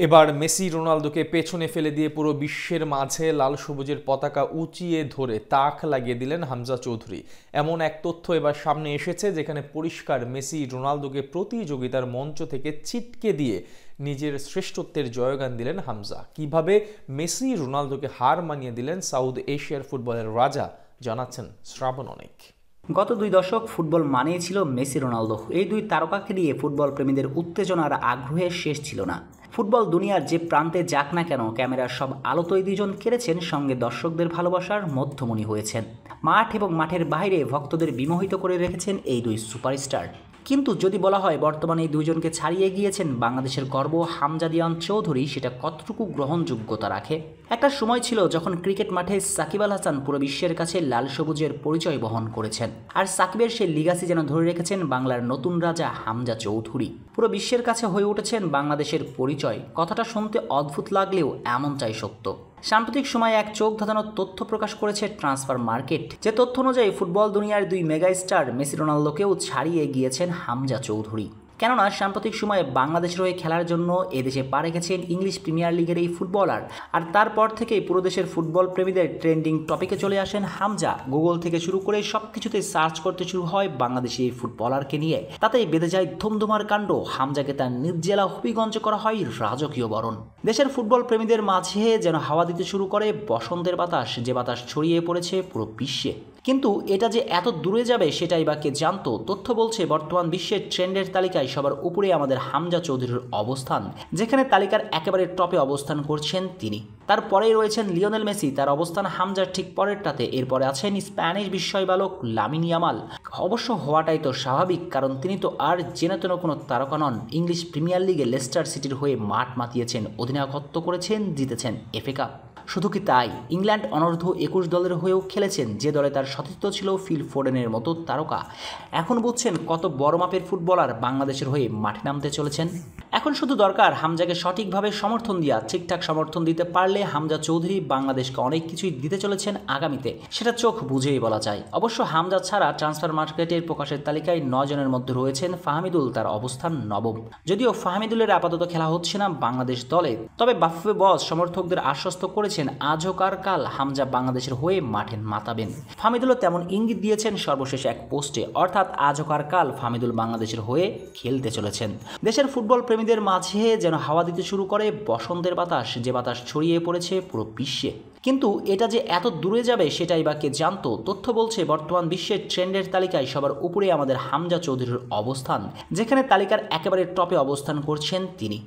এবার মেসি রোনালদোকে পেছনে ফেলে দিয়ে পুরো বিশ্বের মাঝে লাল সবুজের পতাকা উঁচিয়ে ধরে তাক লাগিয়ে দিলেন হামজা চৌধুরী। এমন এক তথ্য এবার সামনে এসেছে যেখানে পরিষ্কার মেসি রোনালদোকে প্রতিযোগিতার মঞ্চ থেকে ছিটকে দিয়ে নিজের শ্রেষ্ঠত্বের জয়গান দিলেন হামজা। কিভাবে মেসি রোনালদোকে হার মানিয়ে দিলেন সাউথ এশিয়ার ফুটবলের রাজা, জানাচ্ছেন শ্রাবণ অনেক। গত 2 দশক ফুটবল মানেই ছিল মেসি রোনালদো। এই দুই তারকাকে নিয়ে ফুটবল প্রেমীদের উত্তেজনা আর আগ্রহের শেষ ছিল না। ফুটবল দুনিয়ার যে প্রান্তে যাক না কেন, ক্যামেরার সব আলো তো এই দুজন কেড়েছেন, সঙ্গে দর্শকদের ভালোবাসার মধ্যমণি হয়েছেন। মাঠ এবং মাঠের বাইরে ভক্তদের বিমোহিত করে রেখেছেন এই দুই সুপারস্টার। কিন্তু যদি বলা হয় বর্তমানে এই দুইজনকে ছাড়িয়ে গিয়েছেন বাংলাদেশের গর্ব হামজা দিয়ান চৌধুরী, সেটা কতটুকু গ্রহণযোগ্যতা রাখে? একটা সময় ছিল যখন ক্রিকেট মাঠে সাকিব আল হাসান পুরো বিশ্বের কাছে লাল সবুজের পরিচয় বহন করেছেন, আর সাকিবের সেই লিগাসি যেন ধরে রেখেছেন বাংলার নতুন রাজা হামজা চৌধুরী। পুরো বিশ্বের কাছে হয়ে উঠেছেন বাংলাদেশের পরিচয়। কথাটা শুনতে অদ্ভুত লাগলেও এমনটাই সত্য। সাম্প্রতিক সময়ে এক চোখ ধাঁধানো তথ্য প্রকাশ করেছে ট্রান্সফার মার্কেট। যে তথ্য অনুযায়ী ফুটবল দুনিয়ার দুই মেগা স্টার মেসি রোনালদোকেও ছাড়িয়ে গিয়েছেন হামজা চৌধুরী। কেননা সাম্প্রতিক সময়ে বাংলাদেশের হয়ে খেলার জন্য এদেশে পা রেখেছেন ইংলিশ প্রিমিয়ার লিগের এই ফুটবলার। আর তারপর থেকেই পুরো দেশের ফুটবল প্রেমীদের ট্রেন্ডিং টপিকে চলে আসেন হামজা। গুগল থেকে শুরু করে সবকিছুতে সার্চ করতে শুরু হয় বাংলাদেশি এই ফুটবলারকে নিয়ে। তাতেই বেঁধে যায় ধুমধুমার কাণ্ড। হামজাকে তার নিজ জেলা হবিগঞ্জে করা হয় রাজকীয় বরণ। দেশের ফুটবল প্রেমীদের মাঝে যেন হাওয়া দিতে শুরু করে বসন্তের বাতাস, যে বাতাস ছড়িয়ে পড়েছে পুরো বিশ্বে। কিন্তু এটা যে এত দূরে যাবে সেটাই বা কে জানতো? তথ্য বলছে বর্তমান বিশ্বের ট্রেন্ডের তালিকায় সবার উপরে আমাদের হামজা চৌধুরীর অবস্থান, যেখানে তালিকার একেবারে টপে অবস্থান করছেন তিনি। তারপরেই রয়েছেন লিওনেল মেসি, তার অবস্থান হামজার ঠিক পরেরটাতে। এরপরে আছেন স্প্যানিশ বিস্ময় বালক লামিন ইয়ামাল। অবশ্য হওয়াটাই তো স্বাভাবিক, কারণ তিনি তো আর জেনেতেন কোনো তারকা নন। ইংলিশ প্রিমিয়ার লিগে লেস্টার সিটির হয়ে মাঠ মাতিয়েছেন, অধিনায়কত্ব করেছেন, জিতেছেন এফএ কাপ। শুধু কি তাই, ইংল্যান্ড অনূর্ধ্ব 21 দলের হয়েও খেলেছেন, যে দলে তার সতীর্থ ছিল ফিল ফোডেনের মতো তারকা। এখন বুঝছেন কত বড় মাপের ফুটবলার বাংলাদেশের হয়ে মাঠে নামতে চলেছেন। এখন শুধু দরকার হামজাকে সঠিকভাবে সমর্থন দেওয়া। ঠিকঠাক সমর্থন দিতে পারলে হামজা চৌধুরী বাংলাদেশকে অনেক কিছুই দিতে চলেছেন আগামীতে, সেটা চোখ বুঝেই বলা যায়। অবশ্য হামজা ছাড়া ট্রান্সফার মার্কেটের প্রকাশের তালিকায় 9 জনের মধ্যে রয়েছেন ফাহমিদুল, তার অবস্থান নবম। যদিও ফাহমিদুলের আপাতত খেলা হচ্ছে না বাংলাদেশ দলে, তবে বাফুফে বস সমর্থকদের আশ্বস্ত করেছেন আজ হোক আর কাল হামজা বাংলাদেশের হয়ে মাঠে মাতাবেন। ফাহমিদুলও তেমন ইঙ্গিত দিয়েছেন সর্বশেষ এক পোস্টে, অর্থাৎ আজ হোক আর কাল ফাহমিদুল বাংলাদেশের হয়ে খেলতে চলেছেন। দেশের ফুটবল প্রেমীদের মাঝে যেন হাওয়া দিতে শুরু করে বসন্তের বাতাস, যে বাতাস ছড়িয়ে পড়েছে পুরো বিশ্বে। কিন্তু এটা যে এত দূরে যাবে সেটাই বা কে জানতো? তথ্য বলছে বর্তমান বিশ্বের ট্রেন্ডের তালিকায় সবার উপরে আমাদের হামজা চৌধুরীর অবস্থান, যেখানে তালিকার একেবারে টপে অবস্থান করছেন তিনি।